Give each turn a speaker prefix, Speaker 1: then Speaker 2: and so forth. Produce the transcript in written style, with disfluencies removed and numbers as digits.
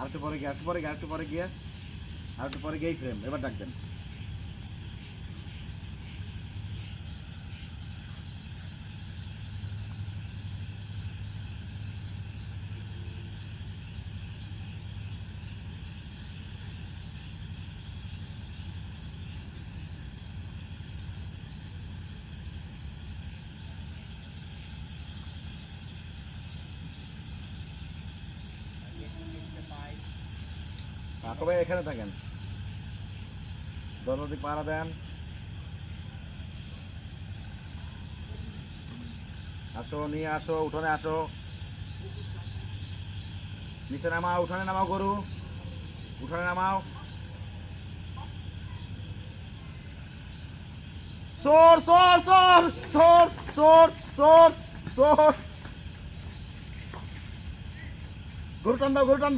Speaker 1: আর একটু পরে গিয়ে, একটু পরে গিয়ে, একটু পরে গিয়ে, আর একটু পরে গিয়ে ফ্রেম। এবার ডাক দেন। কবে এখানে থাকেন, দরজা পাহারা দেন। আসো, নিয়ে আসো, উঠোনে আসো, নিচে নামাও, উঠোনে নামাও গরু, উঠোনে নামাও। চোর চোর চোর চোর চোর চোর চোর, গরু টান দাও, গরু টান দাও।